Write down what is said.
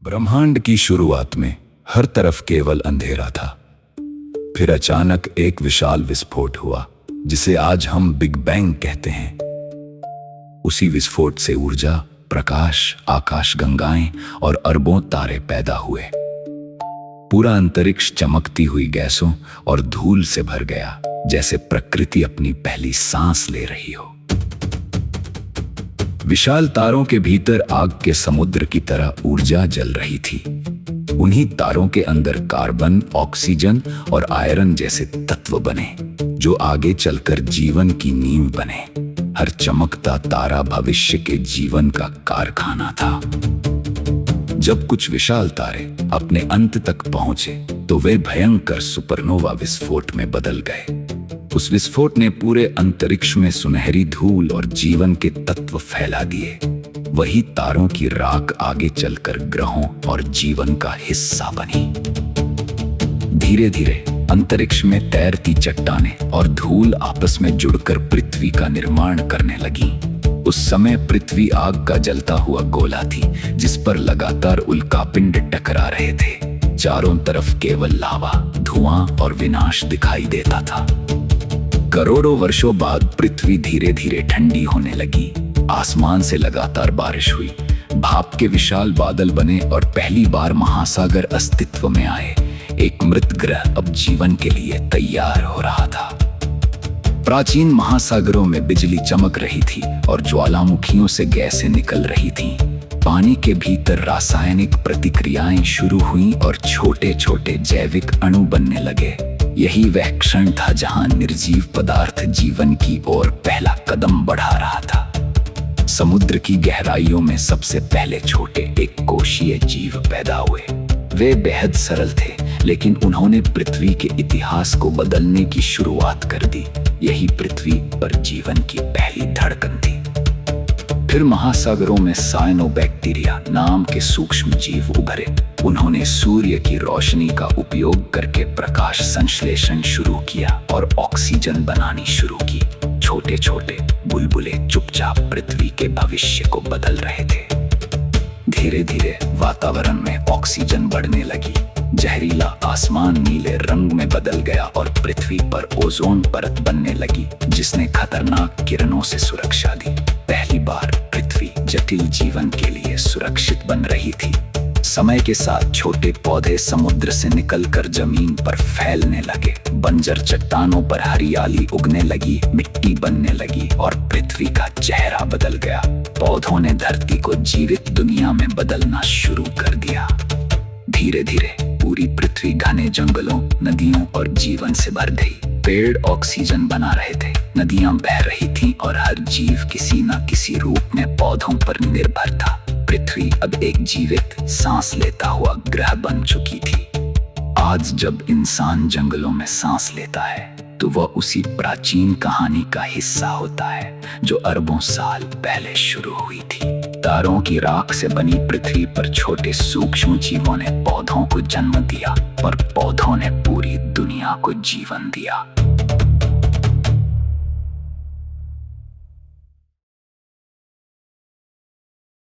ब्रह्मांड की शुरुआत में हर तरफ केवल अंधेरा था। फिर अचानक एक विशाल विस्फोट हुआ जिसे आज हम बिग बैंग कहते हैं। उसी विस्फोट से ऊर्जा, प्रकाश, आकाशगंगाएं और अरबों तारे पैदा हुए। पूरा अंतरिक्ष चमकती हुई गैसों और धूल से भर गया, जैसे प्रकृति अपनी पहली सांस ले रही हो। विशाल तारों के भीतर आग के समुद्र की तरह ऊर्जा जल रही थी। उन्हीं तारों के अंदर कार्बन, ऑक्सीजन और आयरन जैसे तत्व बने, जो आगे चलकर जीवन की नींव बने। हर चमकता तारा भविष्य के जीवन का कारखाना था। जब कुछ विशाल तारे अपने अंत तक पहुंचे, तो वे भयंकर सुपरनोवा विस्फोट में बदल गए। उस विस्फोट ने पूरे अंतरिक्ष में सुनहरी धूल और जीवन के तत्व फैला दिए। वही तारों की राख आगे चलकर ग्रहों और जीवन का हिस्सा बनी। धीरे धीरे अंतरिक्ष में तैरती चट्टानें और धूल आपस में जुड़कर पृथ्वी का निर्माण करने लगी। उस समय पृथ्वी आग का जलता हुआ गोला थी, जिस पर लगातार उल्कापिंड टकरा रहे थे। चारों तरफ केवल लावा, धुआं और विनाश दिखाई देता था। करोड़ों वर्षों बाद पृथ्वी धीरे धीरे ठंडी होने लगी। आसमान से लगातार बारिश हुई, भाप के विशाल बादल बने और पहली बार महासागर अस्तित्व में आए। एक मृत ग्रह अब जीवन के लिए तैयार हो रहा था। प्राचीन महासागरों में बिजली चमक रही थी और ज्वालामुखियों से गैसें निकल रही थीं। पानी के भीतर रासायनिक प्रतिक्रियाएं शुरू हुईं और छोटे छोटे जैविक अणु बनने लगे। यही वह क्षण था जहां निर्जीव पदार्थ जीवन की ओर पहला कदम बढ़ा रहा था। समुद्र की गहराइयों में सबसे पहले छोटे एक कोशीय जीव पैदा हुए। वे बेहद सरल थे, लेकिन उन्होंने पृथ्वी के इतिहास को बदलने की शुरुआत कर दी। यही पृथ्वी पर जीवन की पहली धड़कन थी। फिर महासागरों में साइनोबैक्टीरिया नाम के सूक्ष्म जीव उभरे। उन्होंने सूर्य की रोशनी का उपयोग करके प्रकाश संश्लेषण शुरू किया और ऑक्सीजन बनानी शुरू की। छोटे छोटे बुलबुले चुपचाप पृथ्वी के भविष्य को बदल रहे थे। धीरे धीरे वातावरण में ऑक्सीजन बढ़ने लगी। जहरीला आसमान नीले रंग में बदल गया और पृथ्वी पर ओजोन परत बनने लगी, जिसने खतरनाक किरणों से सुरक्षा दी। पहली बार पृथ्वी जटिल जीवन के लिए सुरक्षित बन रही थी। समय के साथ छोटे पौधे समुद्र से निकलकर जमीन पर फैलने लगे। बंजर चट्टानों पर हरियाली उगने लगी, मिट्टी बनने लगी और पृथ्वी का चेहरा बदल गया। पौधों ने धरती को जीवित दुनिया में बदलना शुरू कर दिया। धीरे धीरे पूरी पृथ्वी घने जंगलों, नदियों और जीवन से भर गई। पेड़ ऑक्सीजन बना रहे थे, नदियां बह रही थीं और हर जीव किसी न किसी रूप में पौधों पर निर्भर था। पृथ्वी अब एक जीवित, सांस लेता हुआ ग्रह बन चुकी थी। आज जब इंसान जंगलों में सांस लेता है, तो वह उसी प्राचीन कहानी का हिस्सा होता है जो अरबों साल पहले शुरू हुई थी। तारों की राख से बनी पृथ्वी पर छोटे सूक्ष्म जीवों ने पौधों को जन्म दिया और पौधों ने पूरी दुनिया को जीवन दिया।